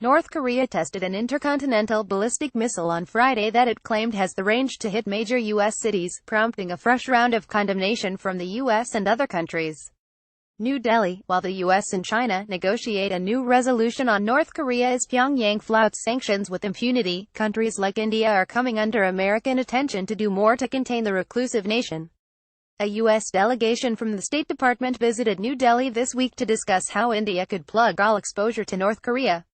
North Korea tested an intercontinental ballistic missile on Friday that it claimed has the range to hit major U.S. cities, prompting a fresh round of condemnation from the U.S. and other countries. New Delhi. While the U.S. and China negotiate a new resolution on North Korea as Pyongyang flouts sanctions with impunity, countries like India are coming under American attention to do more to contain the reclusive nation. A U.S. delegation from the State Department visited New Delhi this week to discuss how India could plug all exposure to North Korea.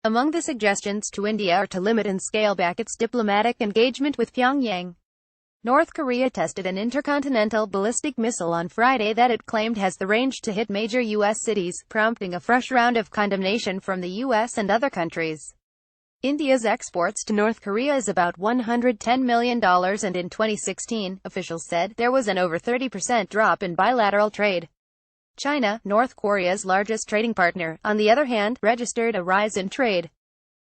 Among the suggestions to India are to limit and scale back its diplomatic engagement with Pyongyang. North Korea tested an intercontinental ballistic missile on Friday that it claimed has the range to hit major U.S. cities, prompting a fresh round of condemnation from the U.S. and other countries. India's exports to North Korea is about $110 million, and in 2016, officials said, there was an over 30% drop in bilateral trade. China, North Korea's largest trading partner, on the other hand, registered a rise in trade.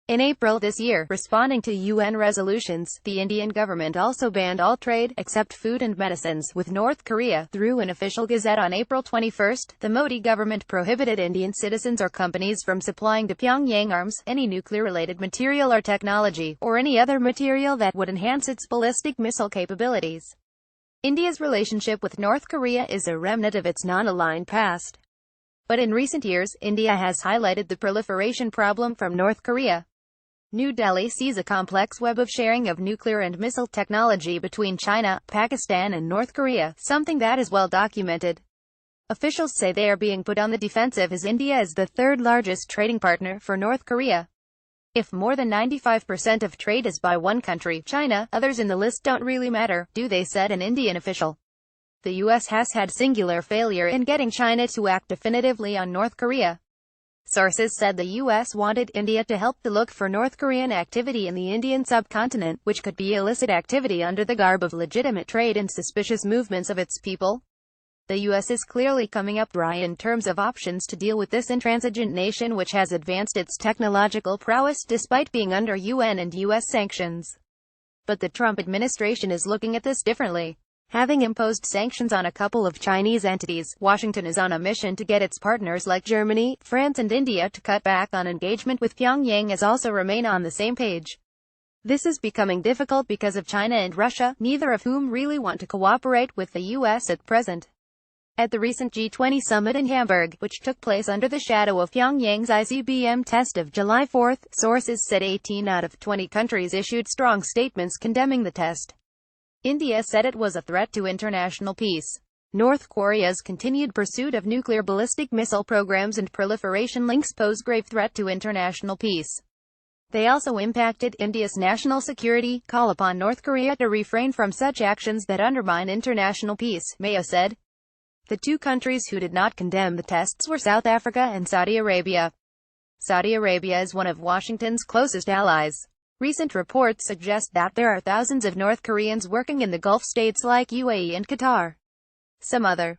In April this year, responding to UN resolutions, the Indian government also banned all trade, except food and medicines, with North Korea. Through an official gazette on April 21, the Modi government prohibited Indian citizens or companies from supplying to Pyongyang arms, any nuclear-related material or technology, or any other material that would enhance its ballistic missile capabilities. India's relationship with North Korea is a remnant of its non-aligned past. But in recent years, India has highlighted the proliferation problem from North Korea. New Delhi sees a complex web of sharing of nuclear and missile technology between China, Pakistan and North Korea, something that is well documented. Officials say they are being put on the defensive as India is the third largest trading partner for North Korea. If more than 95% of trade is by one country, China, others in the list don't really matter, do they, said an Indian official. The U.S. has had singular failure in getting China to act definitively on North Korea. Sources said the U.S. wanted India to help to look for North Korean activity in the Indian subcontinent, which could be illicit activity under the garb of legitimate trade and suspicious movements of its people. The U.S. is clearly coming up dry in terms of options to deal with this intransigent nation which has advanced its technological prowess despite being under UN and U.S. sanctions. But the Trump administration is looking at this differently. Having imposed sanctions on a couple of Chinese entities, Washington is on a mission to get its partners like Germany, France and India to cut back on engagement with Pyongyang as also remain on the same page. This is becoming difficult because of China and Russia, neither of whom really want to cooperate with the U.S. at present. At the recent G20 summit in Hamburg, which took place under the shadow of Pyongyang's ICBM test of July 4, sources said 18 out of 20 countries issued strong statements condemning the test. India said it was a threat to international peace. North Korea's continued pursuit of nuclear ballistic missile programs and proliferation links pose grave threat to international peace. They also impacted India's national security, call upon North Korea to refrain from such actions that undermine international peace, Mayo said. The two countries who did not condemn the tests were South Africa and Saudi Arabia. Saudi Arabia is one of Washington's closest allies. Recent reports suggest that there are thousands of North Koreans working in the Gulf states like UAE and Qatar. Some other